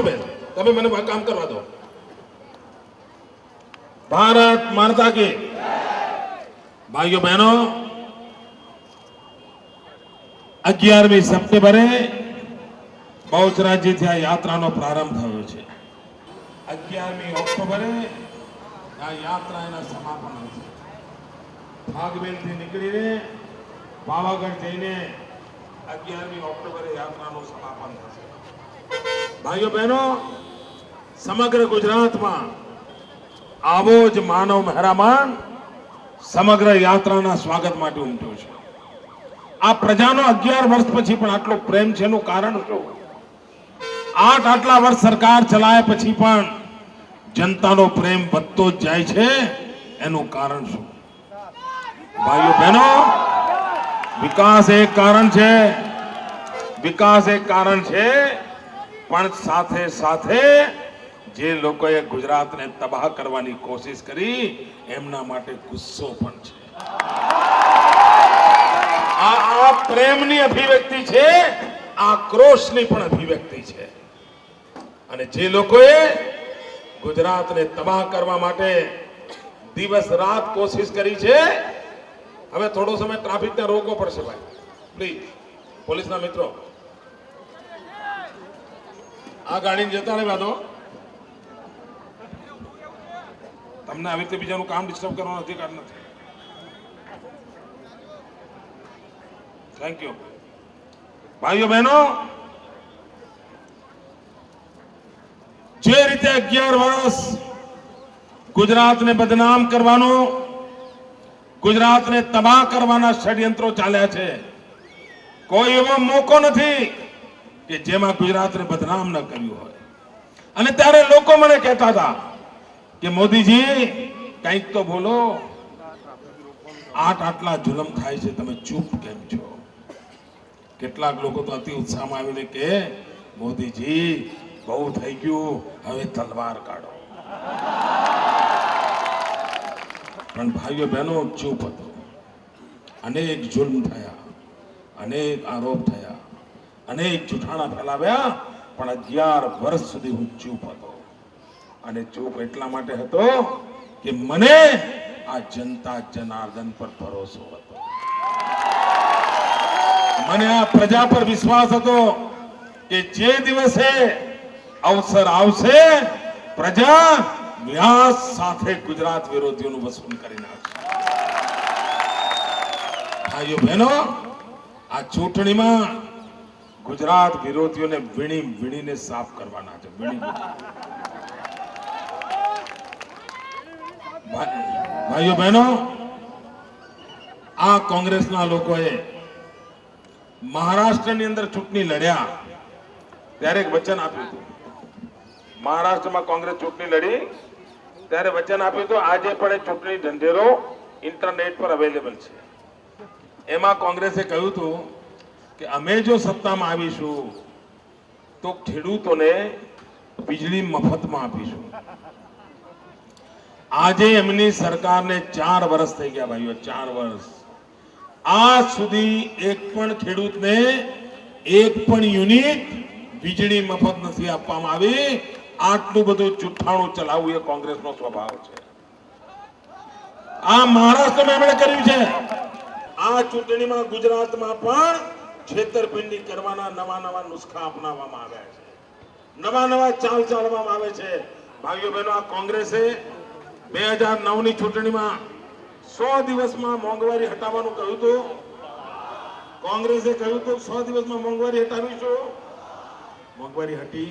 બેન તમે મને કામ કરવા દો. ભારત માતા કી ભાઈઓ બહેનો 11મી સપ્ટેમ્બરે બહુચરાજીથી આ યાત્રાનો પ્રારંભ થયો છે. 11મી ઓક્ટોબરે આ યાત્રા એના સમાપન છે. ભાગબેનથી નીકળીને પાવાગઢ જઈને 11મી ઓક્ટોબરે યાત્રાનું સમાપન થશે. ભાઈઓ બહેનો સમગ્ર ગુજરાતમાં આવો જ માનવ મહેરામણ સમગ્ર યાત્રાના સ્વાગત માટે ઉમટ્યો છે. આ પ્રજાનો 11 વર્ષ પછી પણ આટલો પ્રેમ છે એનું કારણ શું? આટલા વર્ષ સરકાર ચલાયા પછી પણ જનતાનો પ્રેમ વધતો જ જાય છે એનું કારણ શું? ભાઈઓ બહેનો વિકાસ એક કારણ છે, પણ સાથે સાથે જે લોકોએ ગુજરાતને તબાહ કરવાની કોશિશ કરી એમના માટે ગુસ્સો પણ છે. આ પ્રેમની અભિવ્યક્તિ છે, આક્રોશની પણ અભિવ્યક્તિ છે. અને જે લોકોએ ગુજરાતને તબાહ કરવા માટે દિવસ રાત કોશિશ કરી છે, હવે થોડો સમય ટ્રાફિકને રોકવો પડશે ભાઈ, પ્લીઝ પોલીસના મિત્રો આ ગાડીને જતા રહેવા દો. તમને આવી રીતે બીજાનું કામ ડિસ્ટર્બ કરવાનો અધિકાર નથી. Thank you. ભાઈઓ બહેનો જે રીતે 11 વર્ષ ગુજરાતને બદનામ કરવાનું, ગુજરાતને તબાહ કરવાના ષડયંત્રો ચાલ્યા છે, કોઈ એવો મોકો નથી કે જેમાં ગુજરાતને બદનામ ન કર્યું હોય. અને ત્યારે લોકો મને કહેતા હતા કે મોદીજી કંઈક તો બોલો, આટલા જુલમ થાય છે, તમે ચૂપ કેમ છો? કેટલાક લોકો તો અતિ ઉત્સાહમાં આવીને કે મોદીજી બહુ થઈ ગયું, હવે તલવાર કાઢો. પણ ભાઈઓ બહેનો ચૂપ હતો. અનેક જુલ્મ થયા, અનેક આરોપ થયા, અનેક જૂઠાણા ફેલાવ્યા, પણ 11 વર્ષ સુધી હું ચૂપ હતો. અને ચૂપ એટલા માટે હતો કે મને આ જનતા જનાર્દન પર ભરોસો હતો, મને આ પ્રજા પર વિશ્વાસ હતો કે જે દિવસે અવસર આવશે પ્રજા ન્યાસ સાથે ગુજરાત વિરોધીઓનું વસૂલ કરી નાખશે. ભાઈઓ બહેનો આ ચૂંટણીમાં ગુજરાત વિરોધીઓને વીણીને સાફ કરવાના છે. ભાઈઓ બહેનો આ કોંગ્રેસના લોકોએ મહારાષ્ટ્રની અંદર ચૂંટણી લડ્યા ત્યારે એક વચન આપ્યું હતું. મહારાષ્ટ્રમાં કોંગ્રેસ ચૂંટણી લડી ત્યારે વચન આપ્યું હતું, આજે પણ એ ચૂંટણી ઢંઢેરો ઇન્ટરનેટ પર અવેલેબલ છે. એમાં કોંગ્રેસે કહ્યું હતું કે અમે જો સત્તામાં આવીશું તો ખેડૂતોને વીજળી મફતમાં આપીશું. આજે એમની સરકારને 4 વર્ષ થઈ ગયા ભાઈઓ, 4 વર્ષ. આજ સુધી એક પણ ખેડૂતને એક પણ યુનિટ વીજળી મફત નથી આપવામાં આવી. આટલું બધું જુઠ્ઠાણું ચલાવવું એ કોંગ્રેસનો સ્વભાવ છે. આ મહારાષ્ટ્રમાં એમણે કર્યું છે. આ ચૂંટણીમાં ગુજરાતમાં પણ છેતરપિંડી કરવાના નવા નુસ્ખા અપનાવવામાં આવ્યા છે, નવા ચાલ ચાલવામાં આવે છે. ભાઈઓ બહેનો આ કોંગ્રેસે 2009ની ચૂંટણીમાં 100 દિવસમાં મોંઘવારી હટાવવાનું કહ્યું હતું. કોંગ્રેસે કહ્યું હતું 100 દિવસમાં મોંઘવારી હટાવીશું. મોંઘવારી હટી?